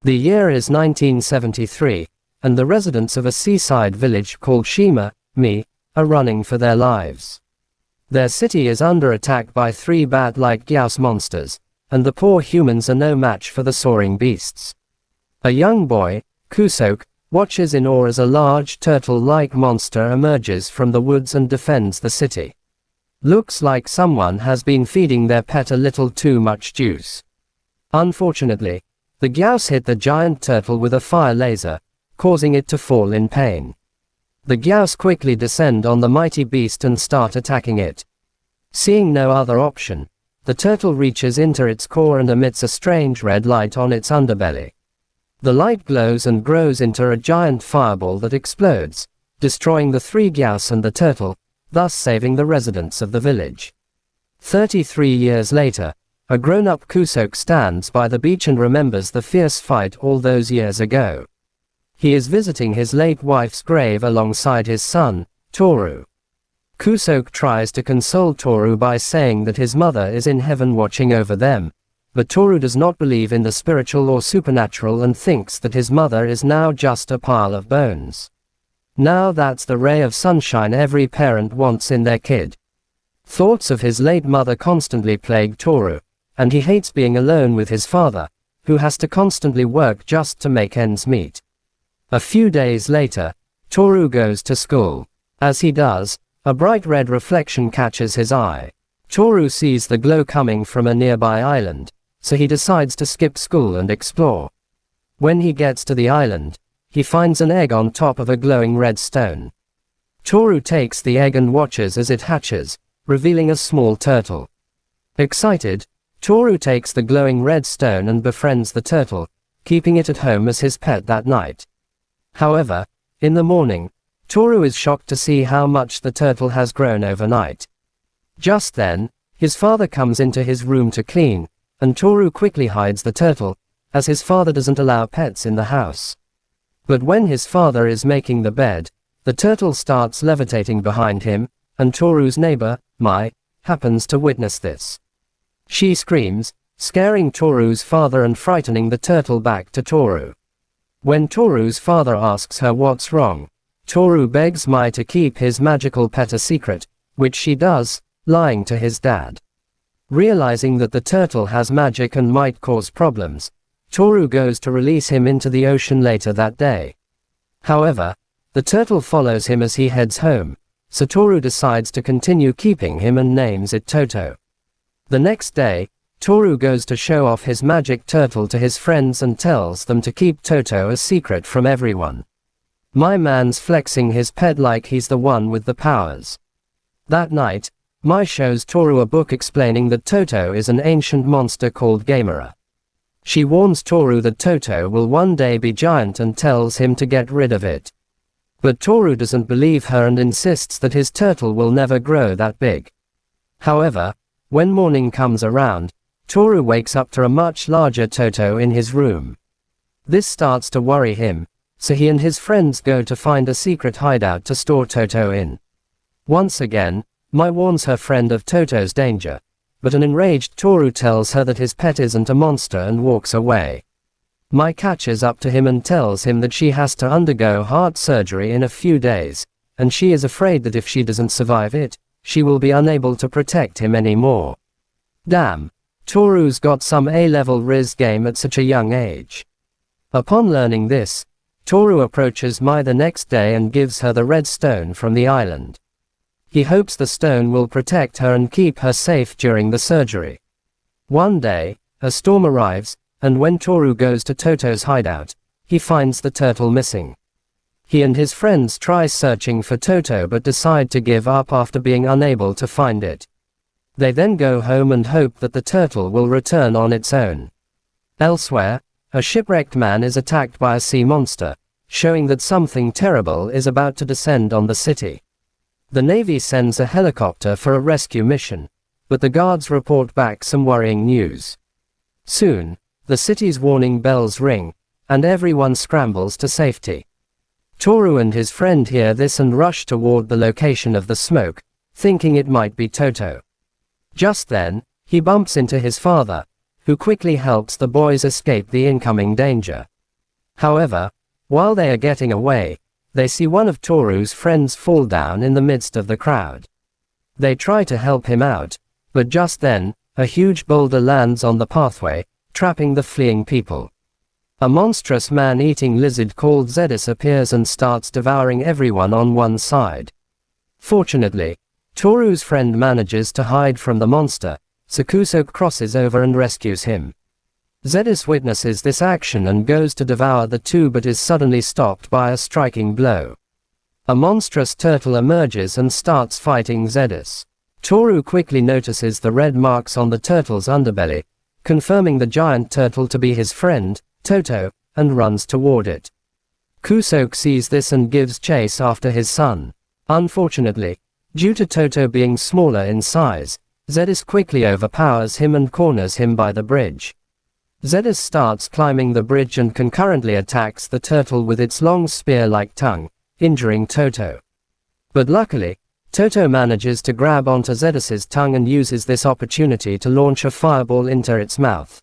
The year is 1973, and the residents of a seaside village called Shima-mi are running for their lives. Their city is under attack by 3 bat-like Gyaos monsters, and the poor humans are no match for the soaring beasts. A young boy, Kusok, watches in awe as a large turtle-like monster emerges from the woods and defends the city. Looks like someone has been feeding their pet a little too much juice. Unfortunately, the Gyaos hit the giant turtle with a fire laser, causing it to fall in pain. The Gyaos quickly descend on the mighty beast and start attacking it. Seeing no other option, the turtle reaches into its core and emits a strange red light on its underbelly. The light glows and grows into a giant fireball that explodes, destroying the 3 Gyaos and the turtle, thus saving the residents of the village. 33 years later, a grown-up Kusok stands by the beach and remembers the fierce fight all those years ago. He is visiting his late wife's grave alongside his son, Toru. Kusok tries to console Toru by saying that his mother is in heaven watching over them, but Toru does not believe in the spiritual or supernatural and thinks that his mother is now just a pile of bones. Now that's the ray of sunshine every parent wants in their kid. Thoughts of his late mother constantly plague Toru, and he hates being alone with his father, who has to constantly work just to make ends meet. A few days later, Toru goes to school. As he does, a bright red reflection catches his eye. Toru sees the glow coming from a nearby island, so he decides to skip school and explore. When he gets to the island, he finds an egg on top of a glowing red stone. Toru takes the egg and watches as it hatches, revealing a small turtle. Excited, Toru takes the glowing red stone and befriends the turtle, keeping it at home as his pet that night. However, in the morning, Toru is shocked to see how much the turtle has grown overnight. Just then, his father comes into his room to clean, and Toru quickly hides the turtle, as his father doesn't allow pets in the house. But when his father is making the bed, the turtle starts levitating behind him, and Toru's neighbor, Mai, happens to witness this. She screams, scaring Toru's father and frightening the turtle back to Toru. When Toru's father asks her what's wrong, Toru begs Mai to keep his magical pet a secret, which she does, lying to his dad. Realizing that the turtle has magic and might cause problems, Toru goes to release him into the ocean later that day. However, the turtle follows him as he heads home, so Toru decides to continue keeping him and names it Toto. The next day, Toru goes to show off his magic turtle to his friends and tells them to keep Toto a secret from everyone. My man's flexing his pet like he's the one with the powers. That night, Mai shows Toru a book explaining that Toto is an ancient monster called Gamera. She warns Toru that Toto will one day be giant and tells him to get rid of it. But Toru doesn't believe her and insists that his turtle will never grow that big. However, when morning comes around, Toru wakes up to a much larger Toto in his room. This starts to worry him, so he and his friends go to find a secret hideout to store Toto in. Once again, Mai warns her friend of Toto's danger, but an enraged Toru tells her that his pet isn't a monster and walks away. Mai catches up to him and tells him that she has to undergo heart surgery in a few days, and she is afraid that if she doesn't survive it, she will be unable to protect him anymore. Damn, Toru's got some A-level Riz game at such a young age. Upon learning this, Toru approaches Mai the next day and gives her the red stone from the island. He hopes the stone will protect her and keep her safe during the surgery. One day, a storm arrives, and when Toru goes to Toto's hideout, he finds the turtle missing. He and his friends try searching for Toto but decide to give up after being unable to find it. They then go home and hope that the turtle will return on its own. Elsewhere, a shipwrecked man is attacked by a sea monster, showing that something terrible is about to descend on the city. The Navy sends a helicopter for a rescue mission, but the guards report back some worrying news. Soon, the city's warning bells ring, and everyone scrambles to safety. Toru and his friend hear this and rush toward the location of the smoke, thinking it might be Toto. Just then, he bumps into his father, who quickly helps the boys escape the incoming danger. However, while they are getting away, they see one of Toru's friends fall down in the midst of the crowd. They try to help him out, but just then, a huge boulder lands on the pathway, trapping the fleeing people. A monstrous man-eating lizard called Zedus appears and starts devouring everyone on one side. Fortunately, Toru's friend manages to hide from the monster, so Kusok crosses over and rescues him. Zedus witnesses this action and goes to devour the two but is suddenly stopped by a striking blow. A monstrous turtle emerges and starts fighting Zedus. Toru quickly notices the red marks on the turtle's underbelly, confirming the giant turtle to be his friend, Toto, and runs toward it. Kusok sees this and gives chase after his son. Unfortunately, due to Toto being smaller in size, Zedus quickly overpowers him and corners him by the bridge. Zedus starts climbing the bridge and concurrently attacks the turtle with its long spear-like tongue, injuring Toto. But luckily, Toto manages to grab onto Zedus's tongue and uses this opportunity to launch a fireball into its mouth.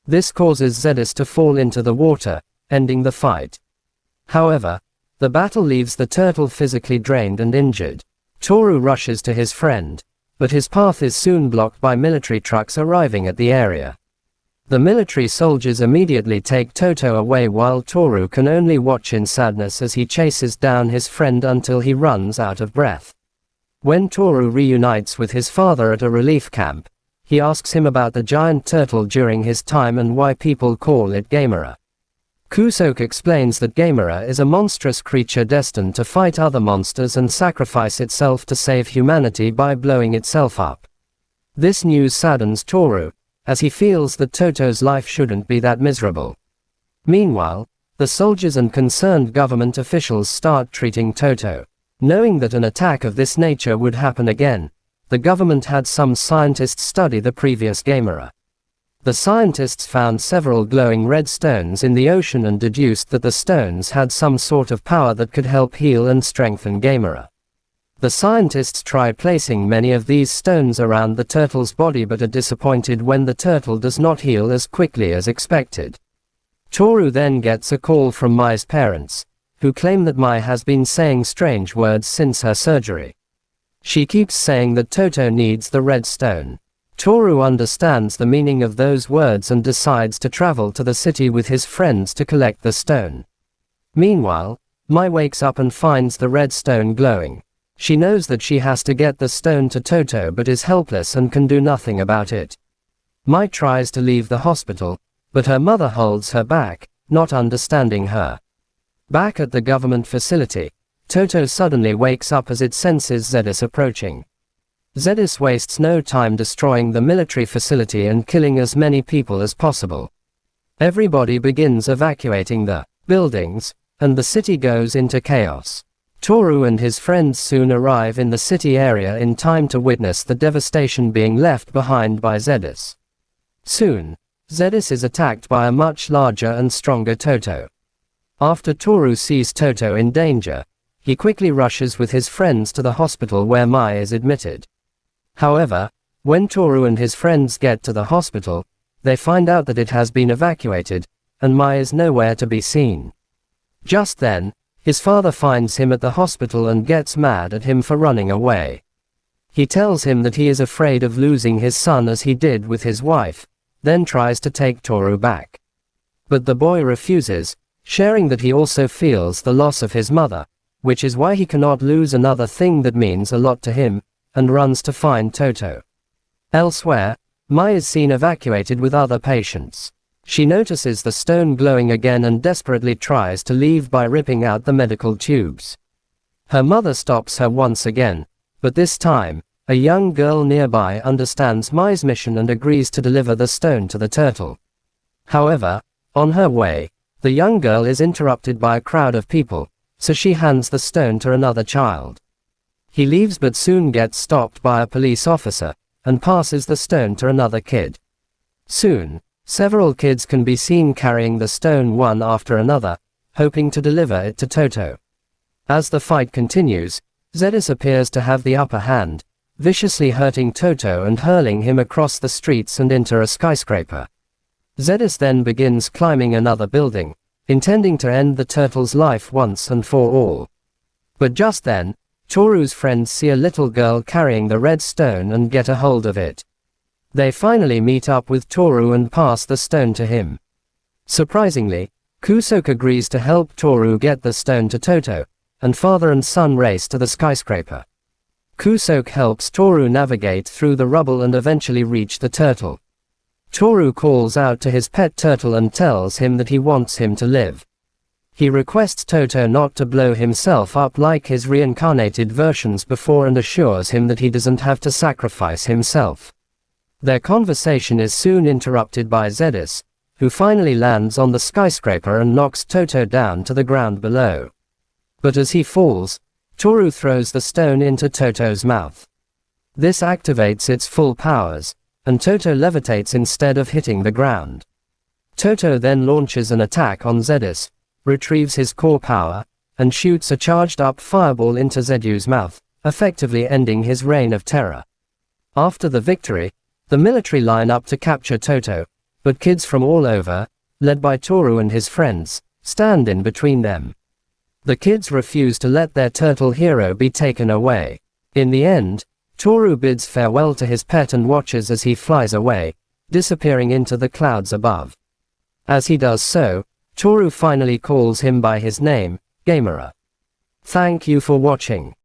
This causes Zedus to fall into the water, ending the fight. However, the battle leaves the turtle physically drained and injured. Toru rushes to his friend, but his path is soon blocked by military trucks arriving at the area. The military soldiers immediately take Toto away while Toru can only watch in sadness as he chases down his friend until he runs out of breath. When Toru reunites with his father at a relief camp, he asks him about the giant turtle during his time and why people call it Gamera. Kusok explains that Gamera is a monstrous creature destined to fight other monsters and sacrifice itself to save humanity by blowing itself up. This news saddens Toru, as he feels that Toto's life shouldn't be that miserable. Meanwhile, the soldiers and concerned government officials start treating Toto. Knowing that an attack of this nature would happen again, the government had some scientists study the previous Gamera. The scientists found several glowing red stones in the ocean and deduced that the stones had some sort of power that could help heal and strengthen Gamera. The scientists try placing many of these stones around the turtle's body but are disappointed when the turtle does not heal as quickly as expected. Toru then gets a call from Mai's parents, who claim that Mai has been saying strange words since her surgery. She keeps saying that Toto needs the red stone. Toru understands the meaning of those words and decides to travel to the city with his friends to collect the stone. Meanwhile, Mai wakes up and finds the red stone glowing. She knows that she has to get the stone to Toto but is helpless and can do nothing about it. Mai tries to leave the hospital, but her mother holds her back, not understanding her. Back at the government facility, Toto suddenly wakes up as it senses Zedus approaching. Zedus wastes no time destroying the military facility and killing as many people as possible. Everybody begins evacuating the buildings, and the city goes into chaos. Toru and his friends soon arrive in the city area in time to witness the devastation being left behind by Zedus. Soon, Zedus is attacked by a much larger and stronger Toto. After Toru sees Toto in danger, he quickly rushes with his friends to the hospital where Mai is admitted. However, when Toru and his friends get to the hospital, they find out that it has been evacuated, and Mai is nowhere to be seen. Just then, his father finds him at the hospital and gets mad at him for running away. He tells him that he is afraid of losing his son as he did with his wife, then tries to take Toru back. But the boy refuses, sharing that he also feels the loss of his mother, which is why he cannot lose another thing that means a lot to him, and runs to find Toto. Elsewhere, Mai is seen evacuated with other patients. She notices the stone glowing again and desperately tries to leave by ripping out the medical tubes. Her mother stops her once again, but this time, a young girl nearby understands Mai's mission and agrees to deliver the stone to the turtle. However, on her way, the young girl is interrupted by a crowd of people, so she hands the stone to another child. He leaves but soon gets stopped by a police officer, and passes the stone to another kid. Soon, several kids can be seen carrying the stone one after another, hoping to deliver it to Toto. As the fight continues, Zedus appears to have the upper hand, viciously hurting Toto and hurling him across the streets and into a skyscraper. Zedus then begins climbing another building, intending to end the turtle's life once and for all. But just then, Toru's friends see a little girl carrying the red stone and get a hold of it. They finally meet up with Toru and pass the stone to him. Surprisingly, Kusok agrees to help Toru get the stone to Toto, and father and son race to the skyscraper. Kusok helps Toru navigate through the rubble and eventually reach the turtle. Toru calls out to his pet turtle and tells him that he wants him to live. He requests Toto not to blow himself up like his reincarnated versions before and assures him that he doesn't have to sacrifice himself. Their conversation is soon interrupted by Zedus, who finally lands on the skyscraper and knocks Toto down to the ground below. But as he falls, Toru throws the stone into Toto's mouth. This activates its full powers, and Toto levitates instead of hitting the ground. Toto then launches an attack on Zedus, retrieves his core power, and shoots a charged-up fireball into Zedus's mouth, effectively ending his reign of terror. After the victory, the military line up to capture Toto, but kids from all over, led by Toru and his friends, stand in between them. The kids refuse to let their turtle hero be taken away. In the end, Toru bids farewell to his pet and watches as he flies away, disappearing into the clouds above. As he does so, Toru finally calls him by his name, Gamera. Thank you for watching.